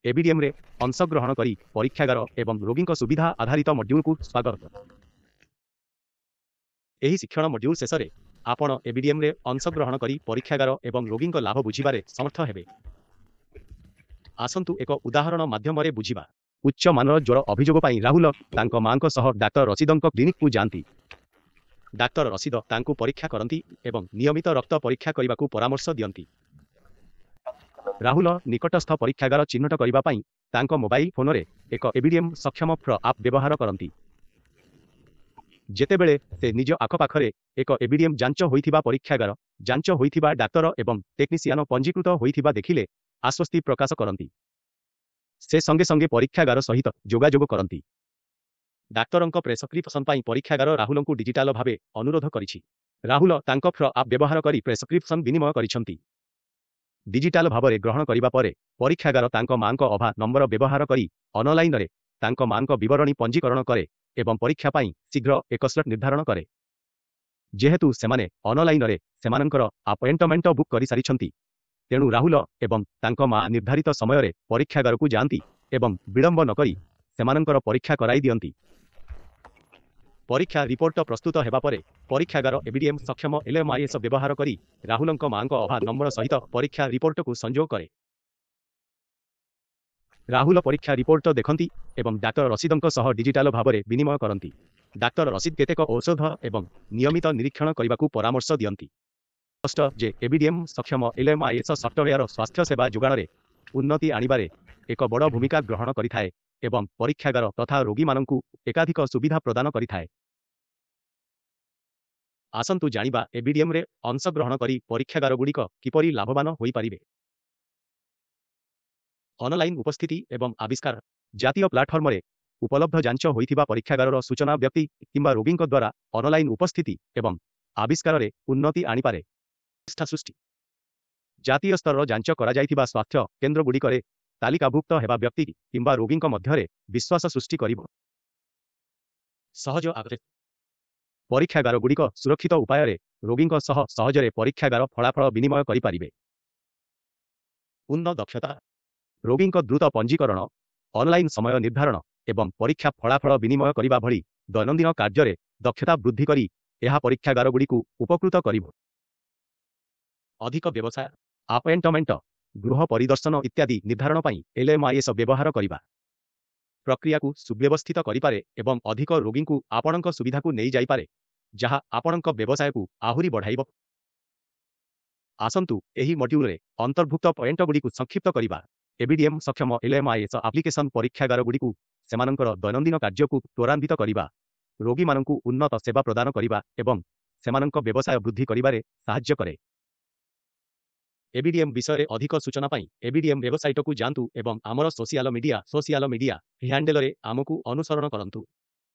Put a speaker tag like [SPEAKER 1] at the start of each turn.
[SPEAKER 1] ABDM रे अंशग्रहण करी परीक्षागार एवं रोगी सुविधा आधारित मॉड्यूल को स्वागत। एही शिक्षण मॉड्यूल शेष में आपण एबीडीएम रे अंशग्रहण करी परीक्षागार एवं रोगी लाभ बुझिबारे समर्थ हेबे। आसंतु एक उदाहरण माध्यम रे बुझिबा। उच्च मानर ज्वर अभियोग पाई राहुल तांको मांको सह डाक्टर रशीदंक क्लिनिक को जाती। डाक्टर रशीद तांको परीक्षा करती एवं नियमित रक्त परीक्षा करने को परामर्श दियंती। राहुल निकटस्थ परीक्षागार चिन्हट करने पाई तांको मोबाइल फोन रे एक एबीडीएम सक्षम प्र आप व्यवहार करती। जेतेबेले से निज आखपाखरे एक एबीडीएम जांच होइथिबा परीक्षागार जांच होइथिबा डाक्टर एवं टेक्नीशियन पंजीकृत होइथिबा देखिले आश्वस्ति प्रकाश करती। से संगे संगे परीक्षागार सहित जोगाजोग करती। डाक्तरंक प्रेस्क्रिप्शन पाई परीक्षागार राहुल को डिजिटाल भावे अनुरोध करिछि। राहुल तांको फ्र आप व्यवहार करी प्रेस्क्रिप्शन विनिमय करिसंती। डिजिटाल भावे ग्रहण करिबा परे परीक्षागार तांको मांको अभा नंबर व्यवहार करी ऑनलाइन रे तांको मांको विवरणी पंजीकरण करे एवं परीक्षा पाई शीघ्र एक स्लॉट निर्धारण करे। जेहेतु सेमाने ऑनलाइन रे सेमानंकर अपॉइंटमेंट बुक करि सारिछंती तेणु राहुल एवं तांको मां निर्धारित समय रे परीक्षागार को जाती एवं विलंब न करी सेमानंकर परीक्षा कराई दियंती। परीक्षा रिपोर्ट प्रस्तुत हेबा परे परीक्षागार एबीडीएम सक्षम एलएमआईएस व्यवहार करी राहुलंक मांको अभा नंबर सहित परीक्षा रिपोर्ट को संयोग करे। राहुल परीक्षा रिपोर्ट देखती एवं डाक्टर रशीदंक सह डिजिटाल भावे विनिमय करती। डाक्टर रशीद केतेक औषध एवं नियमित निरीक्षण करने को परामर्श दियंती। स्पष्ट जे एबीडीएम सक्षम एलएमआईएस सॉफ्टवेयर स्वास्थ्य सेवा जोगाण में उन्नति आनिबारे एक बड़ भूमिका ग्रहण करिथाए एवं परीक्षागार तथा रोगी माननकु एकाधिक सुविधा प्रदान करिथाए। आसंतु जानिबा एबीडीएम रे अंशग्रहण करी परीक्षागार गुड़िक किपरि लाभवान होई पारिबे। ऑनलाइन उपस्थिति एवं आविष्कार जातीय प्लाटफर्म रे उपलब्ध जांच होइथिबा परीक्षागार सूचना व्यक्ति किंबा रोगी द्वारा ऑनलाइन उपस्थिति एवं आविष्कार रे उन्नति आनिपारे। सृष्टि जातीय स्तर जांच करा जाइथिबा स्वास्थ्य केन्द्र गुड़िकरे तालिकाभुक्त हेबा व्यक्ति किंबा रोगी मध्यरे विश्वास सृष्टि करिब। सहज आगरे परीक्षागार गुड़िक सुरक्षित उपाय रे रोगी सह सहजरे परीक्षागार फलाफल विनिमय करि पारिबे। उन्नत दक्षता रोगी द्रुत पंजीकरण ऑनलाइन समय निर्धारण एवं परीक्षा फलाफल विनिमय करने भली दैनंदिन कार्य दक्षता वृद्धि करी यह परीक्षागार गुड़िक उपकृत करिब। अधिक व्यवसाय अपॉइंटमेंट गृह परिदर्शन इत्यादि निर्धारण पाई एलएमआईएस व्यवहार करिबा प्रक्रिया को सुव्यवस्थित करिपारे एवं अधिक रोगी को आपणक सुविधा को नहीं जाइपारे जहाँ आपणक व्यवसाय को आहुरी बढ़ाइब। आसंतु एही मॉड्यूल रे अंतर्भुक्त पॉइंट गुड़ी को संक्षिप्त करिबा। एबीडीएम सक्षम एलएमआईएस एप्लिकेशन परीक्षागार गुड़ी को सेमानंकर दैनंदिन कार्य को त्वरान्वित करिबा रोगी माननकु उन्नत सेवा प्रदान करिबा एवं सेमानंक व्यवसाय वृद्धि करिबारे सहाय्य करे। एबीडीएम विषय अधिक सूचना पाई एबीडीएम वेबसाइट को जांतु एवं आमर सोशल मीडिया हैंडल रे आमको अनुसरण करंतु।